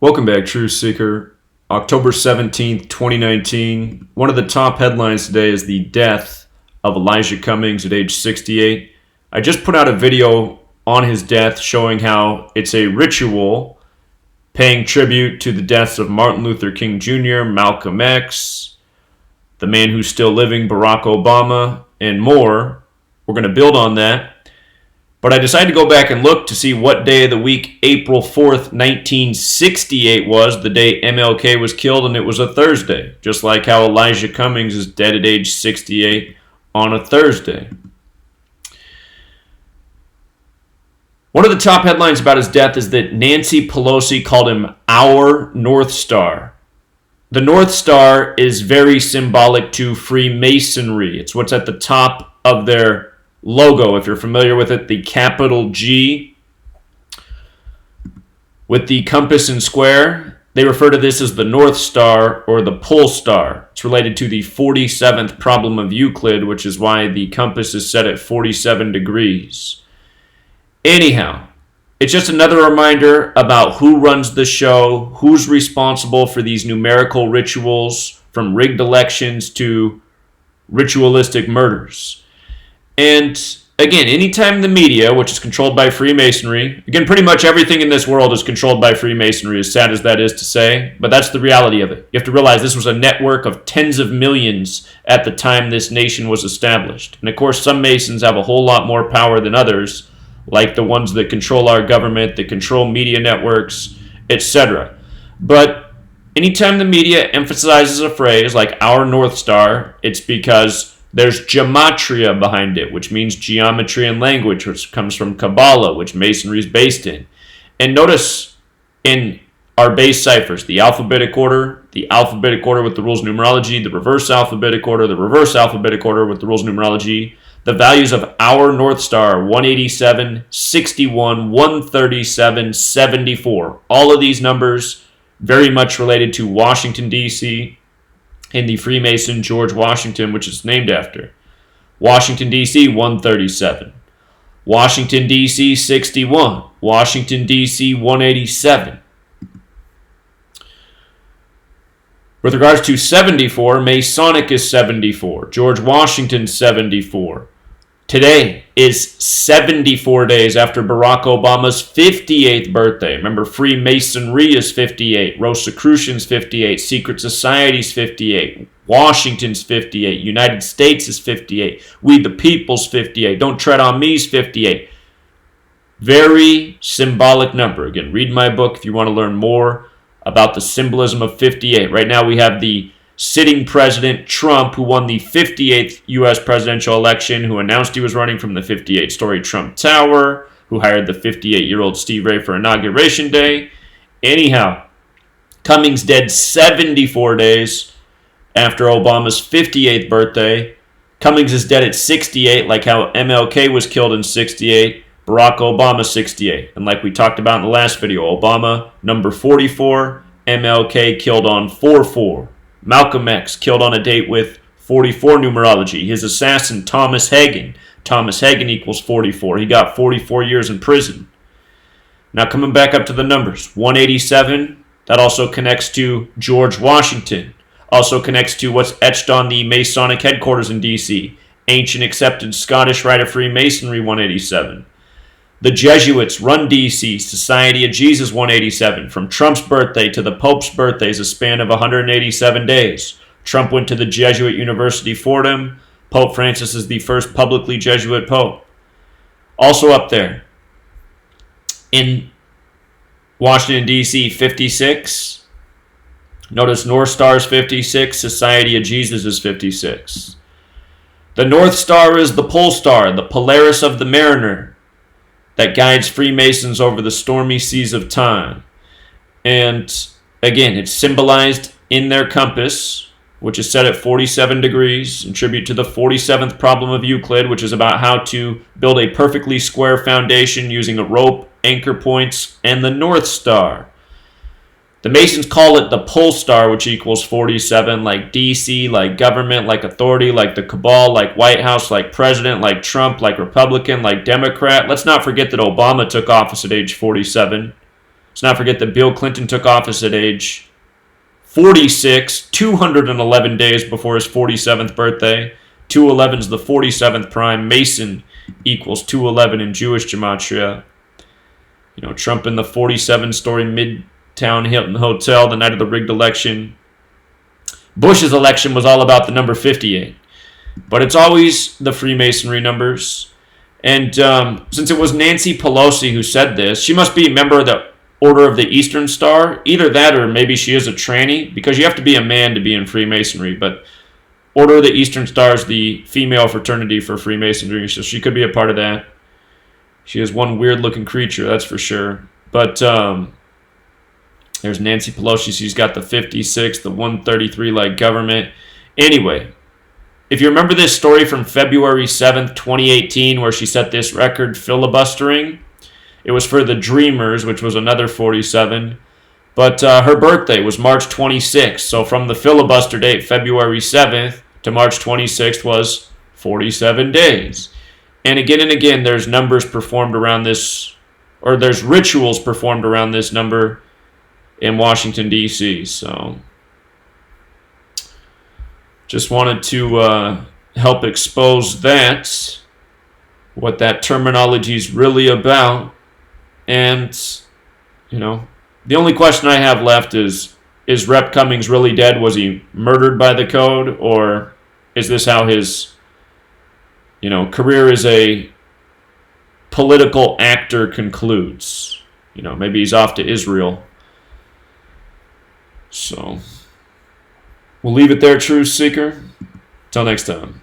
Welcome back, Truth Seeker. October 17th, 2019. One of the top headlines today is the death of Elijah Cummings at age 68. I just put out a video on his death showing how it's a ritual paying tribute to the deaths of Martin Luther King Jr., Malcolm X, the man who's still living, Barack Obama, and more. We're going to build on that. But I decided to go back and look to see what day of the week April 4th, 1968 was, the day MLK was killed, and it was a Thursday, just like how Elijah Cummings is dead at age 68 on a Thursday. One of the top headlines about his death is that Nancy Pelosi called him our North Star. The North Star is very symbolic to Freemasonry. It's what's at the top of their logo, if you're familiar with it, the capital G with the compass and square. They refer to this as the North Star or the Pole Star. It's related to the 47th problem of Euclid, which is why the compass is set at 47 degrees. Anyhow, it's just another reminder about who runs the show, who's responsible for these numerical rituals, from rigged elections to ritualistic murders. And again, anytime the media, which is controlled by Freemasonry, again, pretty much everything in this world is controlled by Freemasonry, as sad as that is to say, but that's the reality of it. You have to realize this was a network of tens of millions at the time this nation was established. And of course, some Masons have a whole lot more power than others, like the ones that control our government, that control media networks, etc. But anytime the media emphasizes a phrase like our North Star, it's because there's Gematria behind it, which means geometry and language, which comes from Kabbalah, which Masonry is based in. And notice in our base ciphers, the alphabetic order with the rules of numerology, the reverse alphabetic order with the rules of numerology, the values of our North Star, 187, 61, 137, 74. All of these numbers very much related to Washington, D.C., and the Freemason George Washington, which is named after. Washington, D.C., 137. Washington, D.C., 61. Washington, D.C., 187. With regards to 74, Masonic is 74. George Washington, 74. Today is 74 days after Barack Obama's 58th birthday. Remember, Freemasonry is 58, Rosicrucians 58, Secret Society's 58, Washington's 58, United States is 58, We the People's 58, Don't Tread on Me's 58. Very symbolic number. Again, read my book if you want to learn more about the symbolism of 58. Right now we have the sitting president, Trump, who won the 58th U.S. presidential election, who announced he was running from the 58-story Trump Tower, who hired the 58-year-old Steve Ray for Inauguration Day. Anyhow, Cummings dead 74 days after Obama's 58th birthday. Cummings is dead at 68, like how MLK was killed in 68, Barack Obama 68. And like we talked about in the last video, Obama, number 44, MLK killed on 44. Malcolm X killed on a date with 44 numerology. His assassin, Thomas Hagen. Thomas Hagen equals 44. He got 44 years in prison. Now coming back up to the numbers. 187, that also connects to George Washington. Also connects to what's etched on the Masonic headquarters in D.C. Ancient accepted Scottish Rite of Freemasonry, 187. The Jesuits run D.C. Society of Jesus, 187. From Trump's birthday to the Pope's birthday is a span of 187 days. Trump went to the Jesuit University Fordham. Pope Francis is the first publicly Jesuit pope. Also up there, in Washington, D.C., 56. Notice North Star is 56. Society of Jesus is 56. The North Star is the Pole Star, the Polaris of the Mariner, that guides Freemasons over the stormy seas of time. And again, it's symbolized in their compass, which is set at 47 degrees, in tribute to the 47th problem of Euclid, which is about how to build a perfectly square foundation using a rope, anchor points, and the North Star. The Masons call it the Pole Star, which equals 47, like DC, like government, like authority, like the cabal, like White House, like president, like Trump, like Republican, like Democrat. Let's not forget that Obama took office at age 47. Let's not forget that Bill Clinton took office at age 46, 211 days before his 47th birthday. 211 is the 47th prime. Mason equals 211 in Jewish Gematria. Trump in the 47-story Midtown Hilton Hotel the night of the rigged election. Bush's election was all about the number 58. But it's always the Freemasonry numbers. And since it was Nancy Pelosi who said this, she must be a member of the Order of the Eastern Star. Either that or maybe she is a tranny, because you have to be a man to be in Freemasonry. But Order of the Eastern Star is the female fraternity for Freemasonry, so she could be a part of that. She is one weird-looking creature, that's for sure. But there's Nancy Pelosi. She's got the 56, the 133 like government. Anyway, if you remember this story from February 7th, 2018, where she set this record filibustering, it was for the Dreamers, which was another 47. But her birthday was March 26th. So from the filibuster date, February 7th, to March 26th was 47 days. And again, there's numbers performed around this, or there's rituals performed around this number in Washington, D.C. So just wanted to help expose that, what that terminology is really about. And, the only question I have left is Rep. Cummings really dead? Was he murdered by the code? Or is this how his, career as a political actor concludes? Maybe he's off to Israel. So, we'll leave it there, Truth Seeker. Till next time.